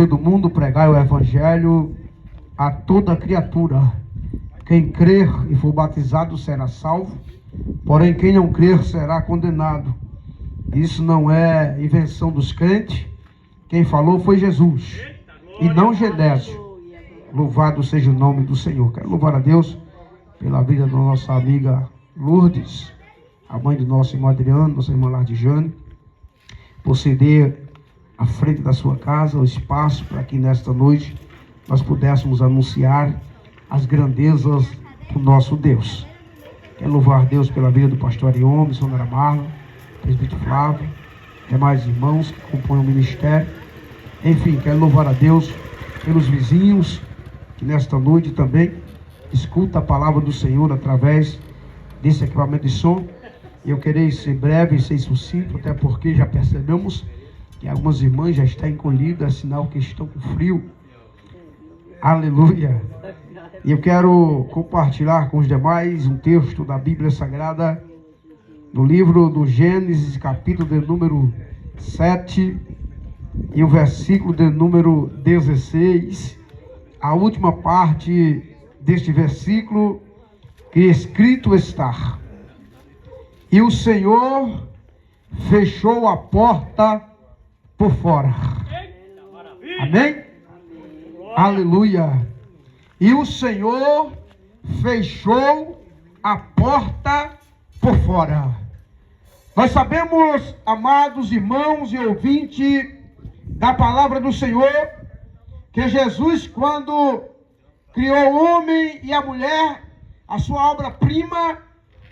todo mundo, pregai o evangelho a toda criatura. Quem crer e for batizado será salvo, porém quem não crer será condenado. Isso não é invenção dos crentes. Quem falou foi Jesus e não Genésio. Louvado seja o nome do Senhor. Quero louvar a Deus pela vida da nossa amiga Lourdes, a mãe do nosso irmão Adriano, nossa irmã Lardijane, por ceder à frente da sua casa o espaço para que nesta noite nós pudéssemos anunciar as grandezas do nosso Deus. Quero louvar a Deus pela vida do pastor Ariome, Sonora Marla, presbítero Flávio, demais irmãos que compõem o ministério. Enfim, quero louvar a Deus pelos vizinhos que nesta noite também escuta a palavra do Senhor através desse equipamento de som. Eu queria ser breve e ser sucinto, até porque já percebemos que algumas irmãs já estão encolhidas, é sinal que estão com frio. Aleluia! E eu quero compartilhar com os demais um texto da Bíblia Sagrada, no livro do Gênesis, capítulo de número 7, e o versículo de número 16, a última parte deste versículo, que escrito está: e o Senhor fechou a porta por fora. Amém? Aleluia. E o Senhor fechou a porta por fora. Nós sabemos, amados irmãos e ouvintes da palavra do Senhor, que Jesus, quando criou o homem e a mulher, a sua obra-prima,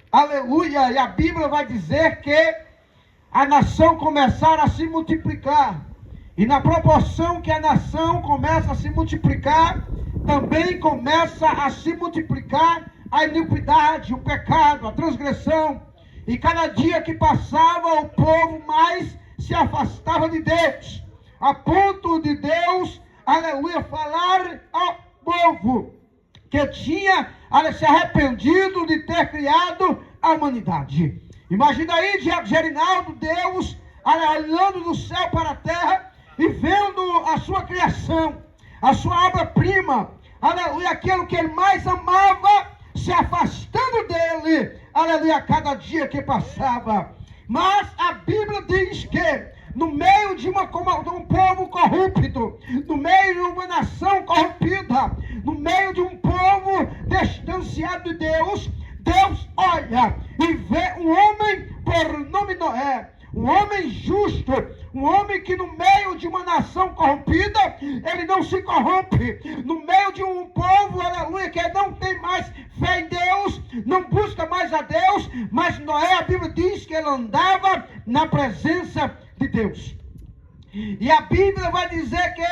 aleluia, e a Bíblia vai dizer que a nação começara a se multiplicar. E na proporção que a nação começa a se multiplicar, também começa a se multiplicar a iniquidade, o pecado, a transgressão. E cada dia que passava, o povo mais se afastava de Deus, a ponto de Deus, aleluia, falar ao povo que tinha se arrependido de ter criado a humanidade. Imagina aí, Gerinaldo, Deus olhando do céu para a terra e vendo a sua criação, a sua obra-prima, aleluia, aquilo que ele mais amava, se afastando dele, aleluia, a cada dia que passava. Mas a Bíblia diz que no meio de um povo corrupto, no meio de uma nação corrompida, no meio de um povo distanciado de Deus, Deus olha e vê um homem por nome Noé, um homem justo, um homem que no meio de uma nação corrompida, ele não se corrompe, no meio de um povo, aleluia, que não tem mais fé em Deus, não busca mais a Deus, mas Noé, a Bíblia diz que ele andava na presença de Deus. E a Bíblia vai dizer que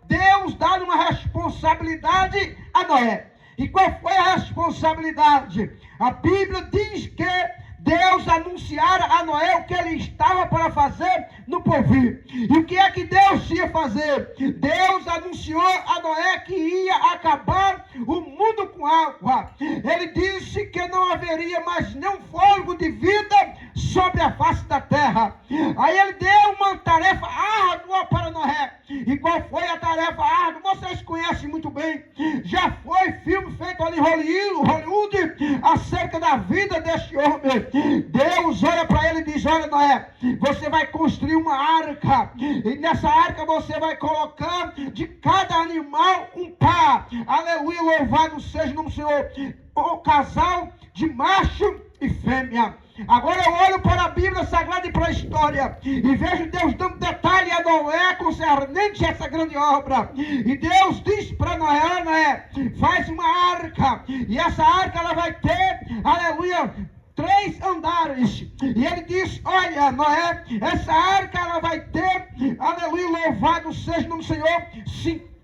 Deus dá uma responsabilidade a Noé. E qual foi a responsabilidade? A Bíblia diz que Deus anunciara a Noé o que ele estava para fazer no porvir. E o que é que Deus ia fazer? Deus anunciou a Noé que ia acabar o mundo com água. Ele disse que não haveria mais nenhum fôlego de vida sobre a face da terra. Aí ele deu uma tarefa árdua para Noé. E qual foi a tarefa árdua? Vocês conhecem muito bem. Já foi filme feito ali em Hollywood acerca da vida deste homem. Deus olha para ele e diz: olha, Noé, você vai construir uma arca, e nessa arca você vai colocar de cada animal um par. Aleluia, louvado seja o nome do Senhor. O casal de macho e fêmea. Agora eu olho para a Bíblia Sagrada e para a história e vejo Deus dando detalhe a Noé concernente a essa grande obra. E Deus diz para Noé: Noé, faz uma arca, e essa arca ela vai ter, aleluia, 3 andares. E ele diz: olha, Noé, essa arca ela vai ter, aleluia, louvado seja o nome do Senhor,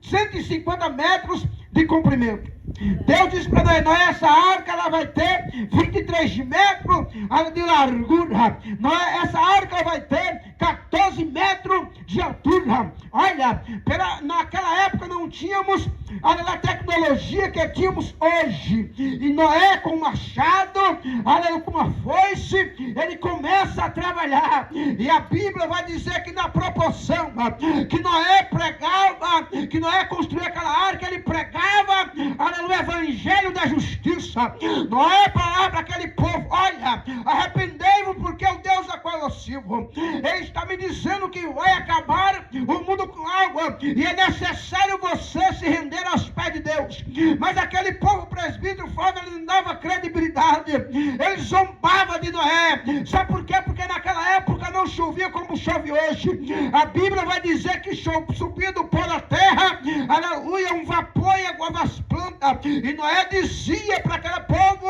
150 metros de comprimento. Deus disse para Noé: essa arca ela vai ter 23 metros de largura. Noé, essa arca vai ter 14 metros de altura. Olha, naquela época não tínhamos a tecnologia que tínhamos hoje. E Noé, com um machado, com uma foice, ele começa a trabalhar. E a Bíblia vai dizer que na proporção que Noé pregava que Noé construiu aquela arca, ele pregava, aleluia, o evangelho da justiça. Noé falava para aquele povo: olha, arrependei-vos, porque é o Deus a qual eu sirvo. Ele está me dizendo que vai acabar o mundo com água, e é necessário você se render aos pés de Deus. Mas aquele povo presbítero falava, ele não dava credibilidade, ele zombava de Noé. Sabe por quê? Porque naquela época não chovia como chove hoje. A Bíblia vai dizer que subia do pó da terra, aleluia, um vapor e aguava as plantas. E Noé dizia para aquele povo,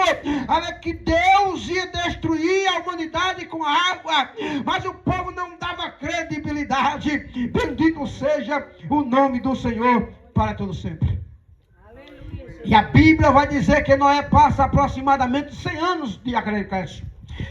que Deus ia destruir a humanidade com a água, mas o povo não dava credibilidade. Bendito seja o nome do Senhor para todo sempre. E a Bíblia vai dizer que Noé passa aproximadamente 100 anos de acreditar.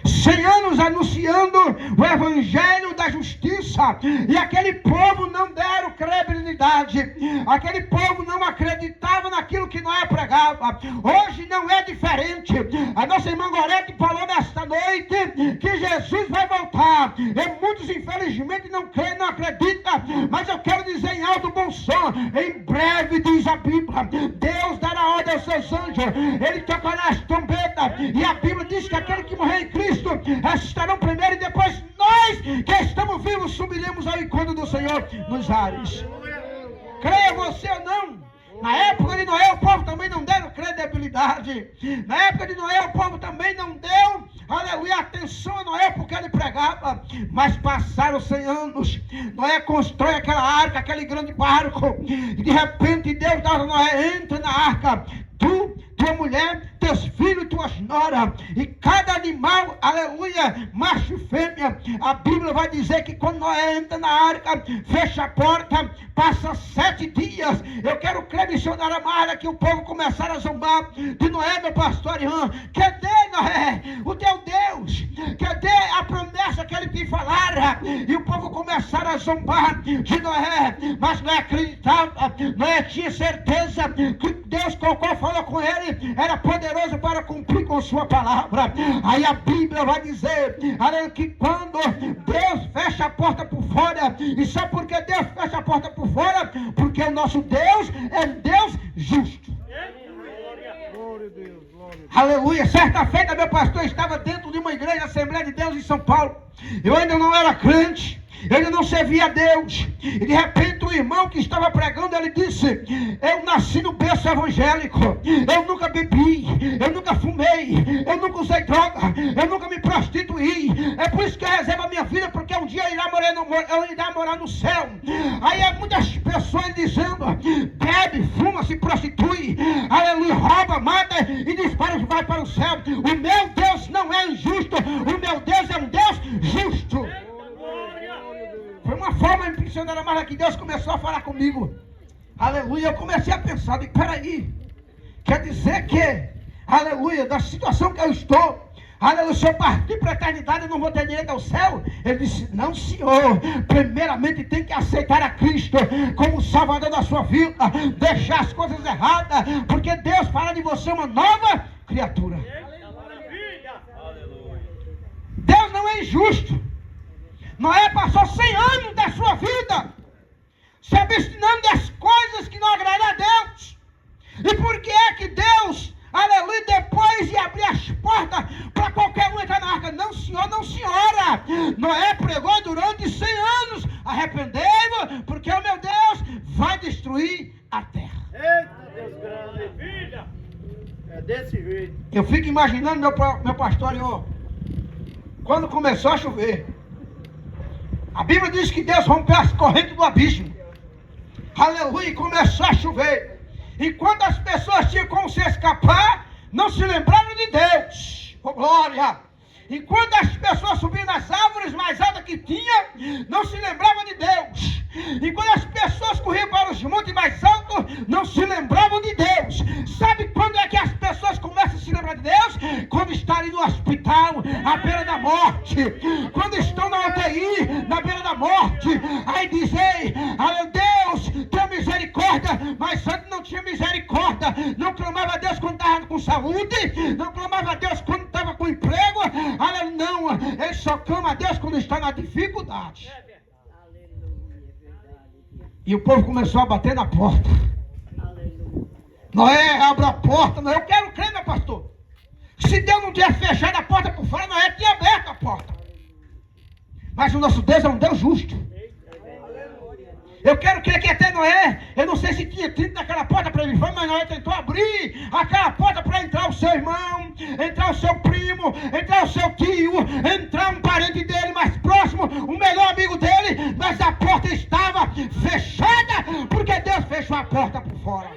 100 anos anunciando o evangelho da justiça, e aquele povo não deram credibilidade, aquele povo não acreditava naquilo que Noé pregava. Hoje não é diferente. A nossa irmã Gorete falou nesta noite que Jesus vai voltar, e muitos infelizmente não creem, não acreditam, mas eu quero dizer em alto bom som: em breve, diz a Bíblia, Deus dará ordem aos seus anjos, ele tocará as trombetas, e a Bíblia diz que aquele que morrer em Cristo estarão primeiro, e depois nós que estamos vivos subiremos ao encontro do Senhor nos ares. Creia você ou não, na época de Noé o povo também não deram credibilidade. Na época de Noé o povo também não deu, aleluia, atenção a Noé porque ele pregava. Mas passaram 100 anos, Noé constrói aquela arca, aquele grande barco, e de repente Deus dá a Noé: entra na arca, tu, tua mulher, teus filhos e tuas noras, e cada animal, aleluia, macho e fêmea. A Bíblia vai dizer que quando Noé entra na arca, fecha a porta, passa 7 dias. Eu quero crer, missionária Mara, que o povo começaram a zombar de Noé, meu pastor Ian. Cadê, Noé, o teu Deus? Cadê a promessa que ele te falara? E o povo começaram a zombar de Noé, mas Noé acreditava, Noé tinha certeza que Deus, qual falou com ele, era poderoso para cumprir com sua palavra. Aí a Bíblia vai dizer, que quando Deus fecha a porta por fora, e sabe por que Deus fecha a porta por fora? Porque o nosso Deus é Deus justo. Glória a Deus, glória a Deus. Aleluia. Certa feita, meu pastor estava dentro de uma igreja, Assembleia de Deus em São Paulo. Eu ainda não era crente, ele não servia a Deus, e de repente o irmão que estava pregando, ele disse: eu nasci no berço evangélico, eu nunca bebi, eu nunca fumei, eu nunca usei droga, eu nunca me prostituí, é por isso que eu reservo a minha vida, porque um dia eu irá morar no céu. Aí muitas pessoas dizendo: bebe, fuma, se prostitui, aleluia, rouba, mata e dispara, vai para o céu. O meu Deus não é injusto, o meu Deus é um Deus justo. Foi uma forma impressionante, mas que Deus começou a falar comigo. Aleluia. Eu comecei a pensar: peraí, quer dizer que, aleluia, da situação que eu estou, aleluia, se eu partir para a eternidade eu não vou ter direito ao céu? Ele disse: não, senhor, primeiramente tem que aceitar a Cristo como Salvador da sua vida, deixar as coisas erradas, porque Deus fará de você uma nova criatura. Deus não é injusto. Noé passou 100 anos da sua vida se abstinendo das coisas que não agradam a Deus. E por que é que Deus, aleluia, depois de abrir as portas para qualquer um entrar na arca? Não, senhor, não, senhora. Noé pregou durante 100 anos: arrependei-vos, porque o meu Deus vai destruir a terra. Eita, Deus grande, filha. É desse jeito. Eu fico imaginando meu pastor, quando começou a chover. A Bíblia diz que Deus rompeu as correntes do abismo. Aleluia, e começou a chover. E quando as pessoas tinham como se escapar, não se lembraram de Deus. Oh, glória! E quando as pessoas subiam nas árvores mais altas que tinha, não se lembravam de Deus. E quando as pessoas corriam para os montes mais altos, não se lembravam de Deus. Sabe quando é que as pessoas começam a se lembrar de Deus? Quando estão ali no hospital, à beira da morte. Quando estão na UTI, na beira da morte. Aí dizem: Deus, tenha misericórdia. Mas antes não tinha misericórdia. Não clamava a Deus quando estava com saúde. Não clamava a Deus quando estava com emprego. Não, ele só clama a Deus quando está na dificuldade. E o povo começou a bater na porta. Noé, abra a porta. Noé, eu quero crer, meu pastor. Se Deus não tivesse fechado a porta por fora, Noé tinha aberto a porta. Mas o nosso Deus é um Deus justo. Eu quero crer que até Noé, eu não sei se tinha tinta naquela porta para ele, mas Noé tentou abrir aquela porta para entrar o seu irmão, entrar o seu primo, entrar o seu tio, entrar um parente dele mais próximo, o melhor amigo dele, mas a porta estava fechada, porque Deus fechou a porta por fora.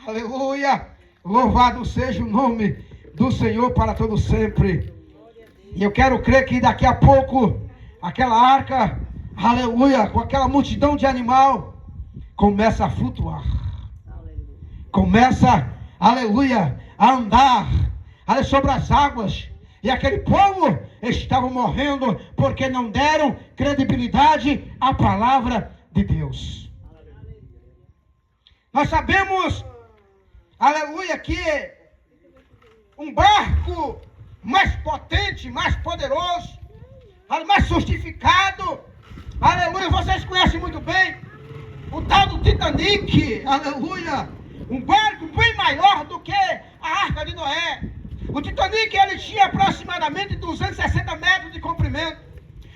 Aleluia! Louvado seja o nome do Senhor para todo sempre. E eu quero crer que daqui a pouco, aquela arca, aleluia, com aquela multidão de animal, começa a flutuar. Começa, aleluia, a andar sobre as águas. E aquele povo estava morrendo porque não deram credibilidade à palavra de Deus. Nós sabemos, aleluia, que um barco mais potente, mais poderoso, mais sofisticado, aleluia, vocês conhecem muito bem o tal do Titanic, aleluia, um barco bem maior do que a Arca de Noé. O Titanic, ele tinha aproximadamente 260 metros de comprimento.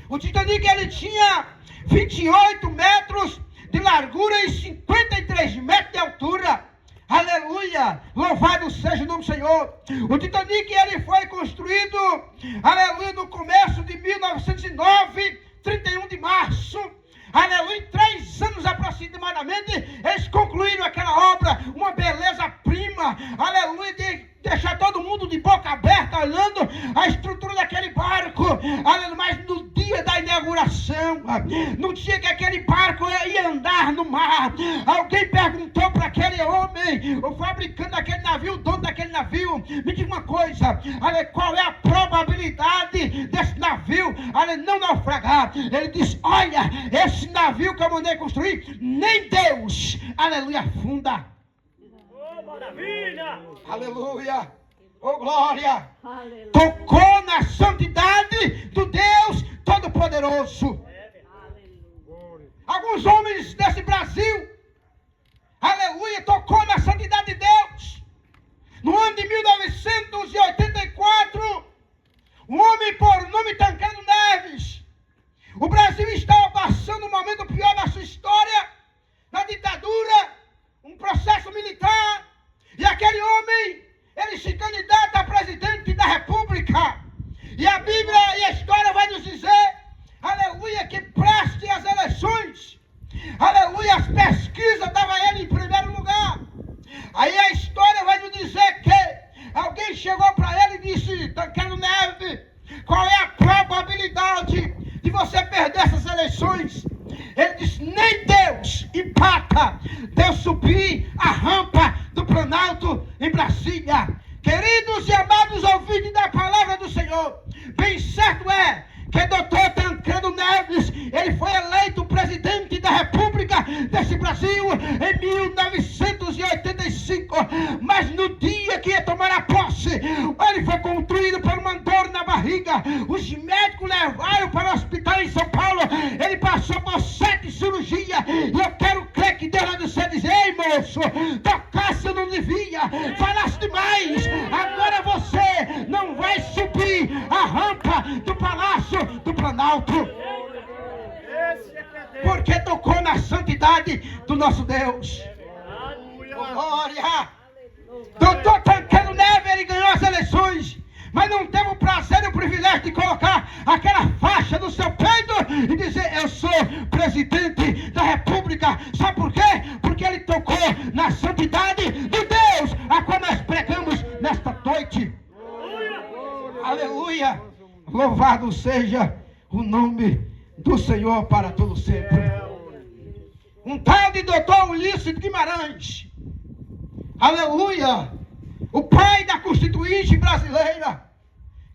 O Titanic, ele tinha 28 metros de largura e 53 metros de altura. Aleluia, louvado seja o nome do Senhor. O Titanic, ele foi construído, aleluia, no começo de 1909, 31 de março. Aleluia, em 3 anos aproximadamente, eles concluíram aquela obra, uma beleza-prima, aleluia, de deixar todo mundo de boca aberta, olhando a estrutura daquele barco, aleluia, mas no dia da inauguração, no dia que aquele barco ia andar no mar, alguém perguntou para aquele homem, o fabricante daquele navio, o dono daquele navio, me diga uma coisa, aleluia, qual é a probabilidade desse navio, aleluia, não naufragar? Ele disse, olha, esse navio que eu mandei construir, nem Deus, aleluia, afunda. Oh, maravilha! Aleluia! Oh, glória! Aleluia. Tocou na santidade do Deus Todo-Poderoso. Alguns homens desse Brasil, aleluia, tocou na santidade de Deus. No ano de 1984, um homem por nome Tancredo Neves. O Brasil estava passando um momento pior da sua história, na ditadura, um processo militar, e aquele homem, ele se candidata a presidente da República, e a Bíblia e a história vai nos dizer, aleluia, que preste as eleições, aleluia, as pesquisas davam ele em primeiro lugar. Aí a história vai nos dizer que alguém chegou para ele e disse, Tancredo Neves, qual é a probabilidade de você perder essas eleições? Ele disse, nem Deus empata de eu subir a rampa do Planalto em Brasília. Queridos e amados ouvintes da palavra do Senhor, bem certo é que Dr. Tancredo Neves, ele foi eleito presidente da República desse Brasil em 1985, mas no dia que ia tomar a posse, ele foi construído por uma dor na barriga, os médicos levaram para o hospital em São Paulo, ele passou por 7 cirurgias, e eu quero crer que Deus vai dizer, ei moço, tocasse eu não devia, falasse demais, agora você não vai subir a rampa do Palácio do Planalto, porque tocou na santidade do nosso Deus. Glória! Doutor Tancredo Neves, ele ganhou as eleições, mas não teve o prazer e o privilégio de colocar aquela faixa no seu peito e dizer, eu sou presidente da República. Sabe por quê? Porque ele tocou na santidade de Deus, a qual nós pregamos nesta noite. Aleluia! Louvado seja o nome do Senhor para todo sempre. Um tal de doutor Ulisses Guimarães, aleluia, o pai da Constituinte brasileira,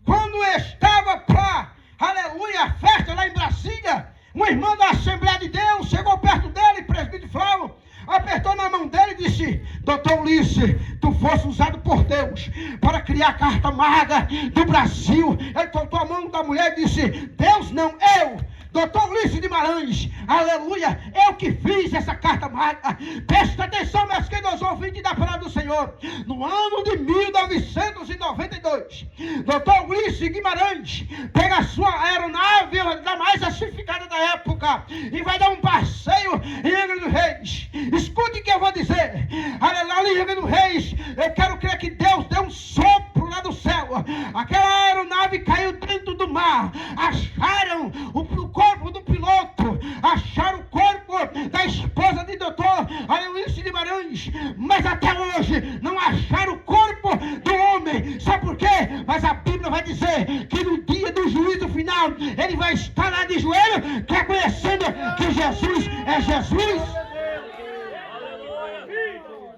quando estava para, aleluia, a festa lá em Brasília, uma irmã da Assembleia de Deus chegou perto dele, presbítero Flávio, apertou na mão dele e disse, doutor Ulisses, tu fosse usado por Deus para criar a Carta Magna do Brasil. Ele soltou a mão da mulher e disse, Deus não, eu. Doutor Ulisses Guimarães, aleluia, eu que fiz essa carta magna. Presta atenção, meus queridos ouvintes da palavra do Senhor. No ano de 1992, doutor Ulisses Guimarães pega a sua aeronave da mais certificada da época e vai dar um passeio em Angra dos Reis. Escute o que eu vou dizer. Aleluia, em Angra dos Reis, eu quero crer que Deus deu um sopro lá do céu. Aquela aeronave caiu dentro do mar. Acharam o corpo do piloto, acharam o corpo da esposa de doutor Ulisses Guimarães, mas até hoje não acharam o corpo do homem. Sabe por quê? Mas a Bíblia vai dizer que no dia do juízo final ele vai estar lá de joelho, reconhecendo que Jesus é Jesus.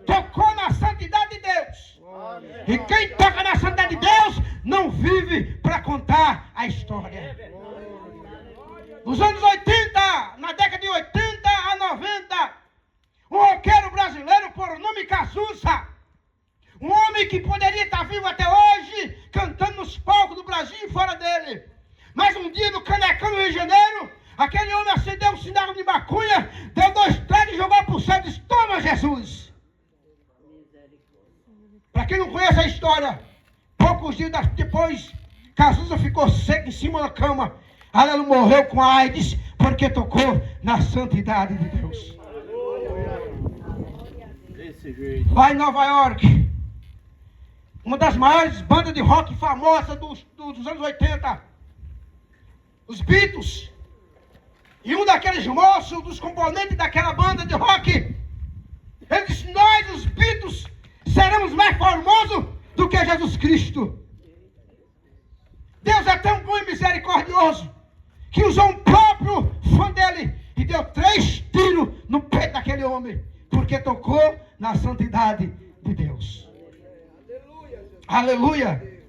Tocou na santidade de Deus. E quem toca na santidade de Deus não vive para contar a história. Nos anos 80, na década de 80 a 90, um roqueiro brasileiro por nome Cazuza, um homem que poderia estar vivo até hoje, cantando nos palcos do Brasil e fora dele. Mas um dia no Canecão, no Rio de Janeiro, aquele homem acendeu um cigarro de maconha, deu 2 tragos e jogou para o céu e disse: toma, Jesus. Para quem não conhece a história, poucos dias depois, Cazuza ficou seco em cima da cama. Aleluia, morreu com AIDS porque tocou na santidade de Deus. Lá em Nova York, uma das maiores bandas de rock famosas dos anos 80, os Beatles, e um daqueles moços, dos componentes daquela banda de rock, ele disse: nós, os Beatles, seremos mais famosos do que Jesus Cristo. Deus é tão bom e misericordioso que usou um próprio fã dele e deu 3 tiros no peito daquele homem, porque tocou na santidade de Deus. Aleluia!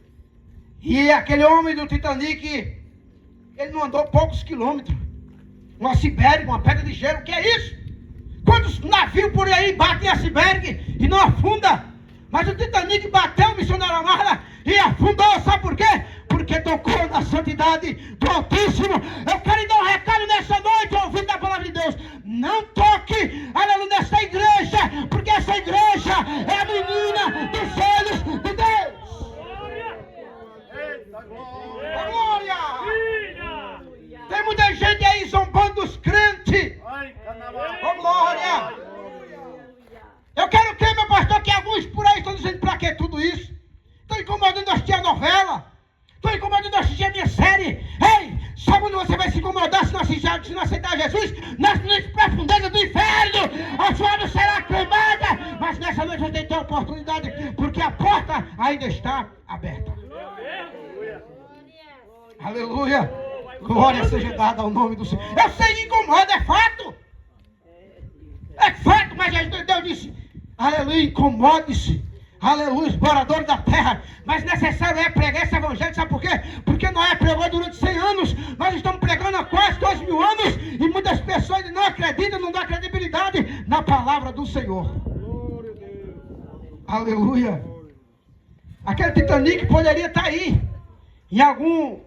E aquele homem do Titanic, ele não andou poucos quilômetros. Um iceberg, uma pedra de gelo, o que é isso? Quantos navios por aí batem em iceberg e não afunda? Mas o Titanic bateu o missionário Amara e afundou, sabe por quê? Porque tocou na santidade do Altíssimo. Eu quero dar um recado nessa noite, ouvindo a palavra de Deus. Não toque, aleluia, nessa igreja, porque essa igreja é a menina dos olhos de Deus. Glória! Tem muita gente aí zombando dos crentes. Oh, glória! Eu quero crer, meu pastor, que alguns por aí estão dizendo: pra que tudo isso? Estão incomodando de assistir a novela. Estou incomodando de assistir a minha série. Ei, sabe onde você vai se incomodar se não aceitar Jesus? Nas profundezas do inferno. A sua alma será queimada. Mas nessa noite você tem a oportunidade, porque a porta ainda está aberta. Aleluia. Glória seja dada ao nome do Senhor. Eu sei que incomoda, é fato. É fato, mas Deus disse: aleluia, incomode-se. Aleluia, os moradores da terra. Mas necessário é pregar esse evangelho. Sabe por quê? Porque Noé pregou durante 100 anos. Nós estamos pregando há quase 2.000 anos. E muitas pessoas não acreditam, não dão credibilidade na palavra do Senhor. Aleluia. Aquele Titanic poderia estar aí, em algum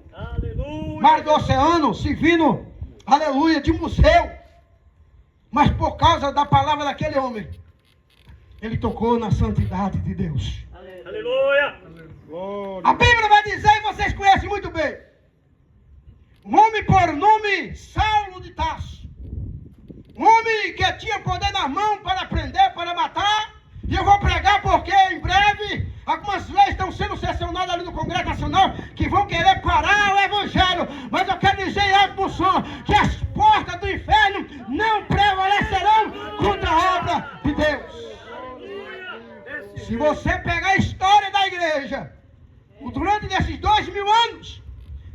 mar do oceano, servindo, aleluia, de museu. Mas por causa da palavra daquele homem, ele tocou na santidade de Deus. Aleluia! A Bíblia vai dizer, e vocês conhecem muito bem, um homem por nome Saulo de Tarso, um homem que tinha poder na mão para prender, para matar. E eu vou pregar porque em breve algumas leis estão sendo sessionadas ali no Congresso Nacional que vão querer parar o Evangelho. Mas eu quero dizer em alto som que as portas do inferno não prevalecerão contra a obra de Deus. Se você pegar a história da igreja, durante esses 2.000 anos,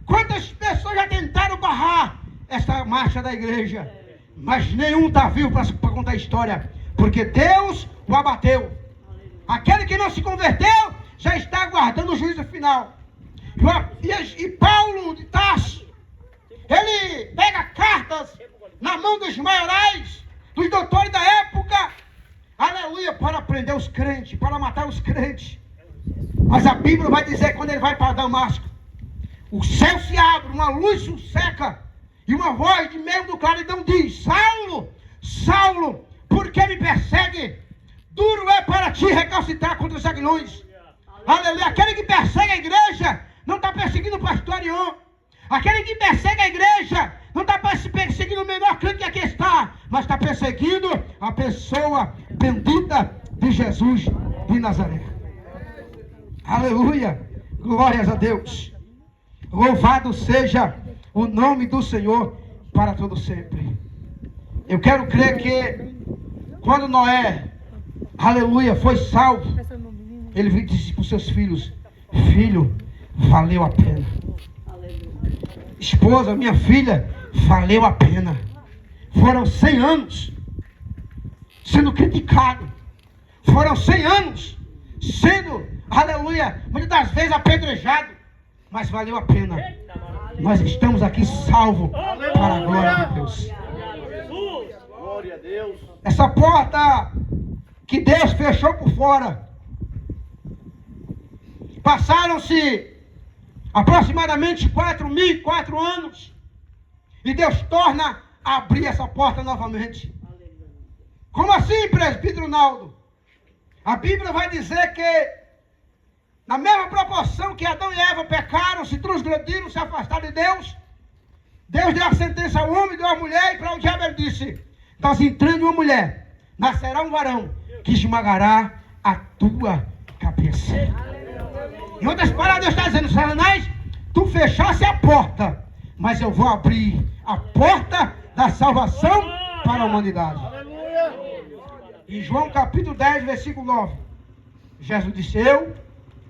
quantas pessoas já tentaram barrar essa marcha da igreja? Mas nenhum está vivo para contar a história, porque Deus o abateu. Aquele que não se converteu já está aguardando o juízo final. E Paulo de Tarso, ele pega cartas na mão dos maiorais, dos doutores da época, aleluia, para prender os crentes, para matar os crentes. Mas a Bíblia vai dizer, quando ele vai para Damasco, o céu se abre, uma luz se seca, E uma voz de meio do claridão diz: Saulo, Saulo, por que me persegue? Duro é para ti recalcitrar contra os aguilhões. Aleluia. Aquele que persegue a igreja não está perseguindo o pastor Arion. Aquele que persegue a igreja não está perseguindo o menor crente que aqui está, mas está perseguindo a pessoa bendita de Jesus de Nazaré. Aleluia. Glórias a Deus. Louvado seja o nome do Senhor para todo sempre. Eu quero crer que quando Noé, aleluia, foi salvo, ele disse para os seus filhos: filho, valeu a pena. Esposa, minha filha, valeu a pena. Foram 100 anos sendo criticado. Foram 100 anos sendo, aleluia, muitas das vezes apedrejado. Mas valeu a pena. Nós estamos aqui salvos para a glória de Deus. Glória a Deus. Essa porta que Deus fechou por fora. Passaram-se aproximadamente 4.004 anos. E Deus torna a abrir essa porta novamente. Como assim, presbítero Naldo? A Bíblia vai dizer que na mesma proporção que Adão e Eva pecaram, se transgrediram, se afastaram de Deus, Deus deu a sentença ao homem, deu à mulher, e para o diabo ele disse: estás entrando uma mulher, nascerá um varão que esmagará a tua cabeça. Em outras palavras, Deus está dizendo: Satanás, tu fechasse a porta, mas eu vou abrir a porta da salvação para a humanidade. Em João capítulo 10, versículo 9, Jesus disse: eu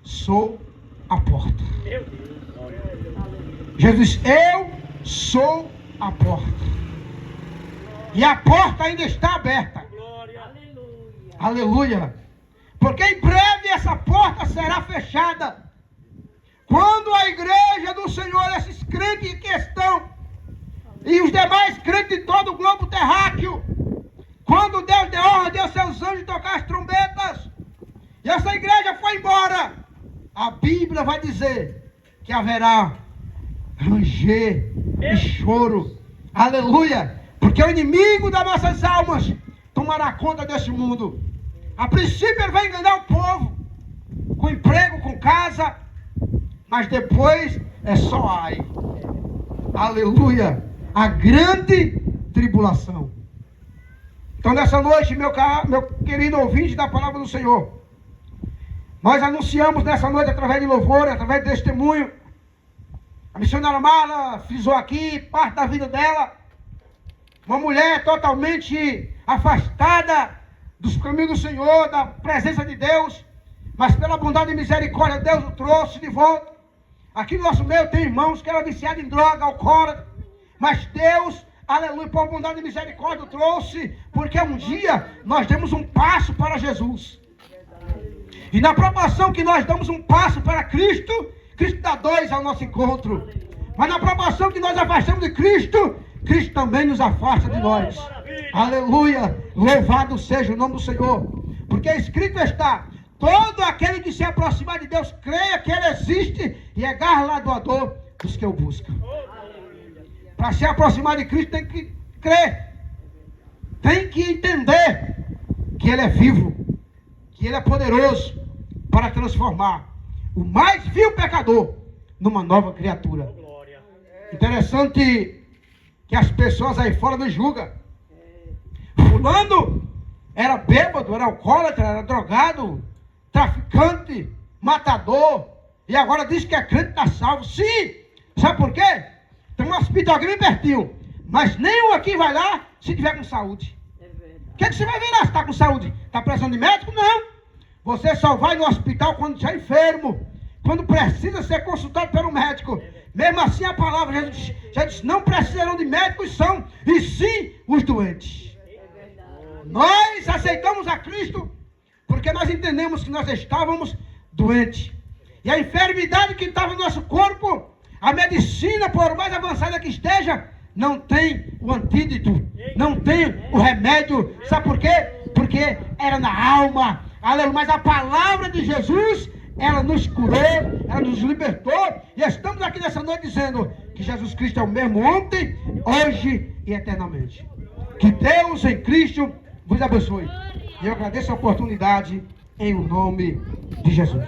sou a porta. Jesus disse: eu sou a porta. E a porta ainda está aberta. Aleluia. Porque em breve essa porta será fechada. Quando a igreja do Senhor, esses crentes que estão, e os demais crentes de todo o globo terráqueo, quando Deus deu ordem aos seus anjos tocar as trombetas, e essa igreja foi embora, a Bíblia vai dizer que haverá ranger e choro. Aleluia. Porque o inimigo das nossas almas tomará conta desse mundo. A princípio ele vai enganar o povo com emprego, com casa, mas depois é só ai. Aleluia. A grande tribulação. Então nessa noite, meu querido ouvinte da palavra do Senhor, nós anunciamos nessa noite através de louvor, através de testemunho. A missionária Marla frisou aqui parte da vida dela. Uma mulher totalmente afastada dos caminhos do Senhor, da presença de Deus, mas pela bondade e misericórdia, Deus o trouxe de volta. Aqui no nosso meio tem irmãos que eram viciados em droga, alcoólatra, mas Deus, aleluia, por bondade e misericórdia o trouxe, porque um dia nós demos um passo para Jesus. E na proporção que nós damos um passo para Cristo, Cristo dá 2 ao nosso encontro. Mas na proporção que nós afastamos de Cristo, Cristo também nos afasta de nós. Aleluia. Louvado seja o nome do Senhor. Porque escrito está: todo aquele que se aproximar de Deus, creia que Ele existe e é galardoador dos que o buscam. Para se aproximar de Cristo tem que crer. Tem que entender que Ele é vivo, que Ele é poderoso para transformar o mais vil pecador numa nova criatura. Interessante que as pessoas aí fora nos julgam. Fulano era bêbado, era alcoólatra, era drogado, traficante, matador, e agora diz que é crente, está salvo. Sim! Sabe por quê? Tem um hospital aqui bem pertinho, mas nenhum aqui vai lá se tiver com saúde. O que você vai ver lá se está com saúde? Está precisando de médico? Não. Você só vai no hospital quando está enfermo, quando precisa ser consultado pelo médico. Mesmo assim a palavra já diz: não precisarão de médicos são, e sim os doentes. Nós aceitamos a Cristo porque nós entendemos que nós estávamos doentes. E a enfermidade que estava no nosso corpo, a medicina, por mais avançada que esteja, não tem o antídoto, não tem o remédio. Sabe por quê? Porque era na alma. Aleluia. Mas a palavra de Jesus, ela nos curou, ela nos libertou. E estamos aqui nessa noite dizendo que Jesus Cristo é o mesmo ontem, hoje e eternamente. Que Deus em Cristo vos abençoe. E eu agradeço a oportunidade em o nome de Jesus.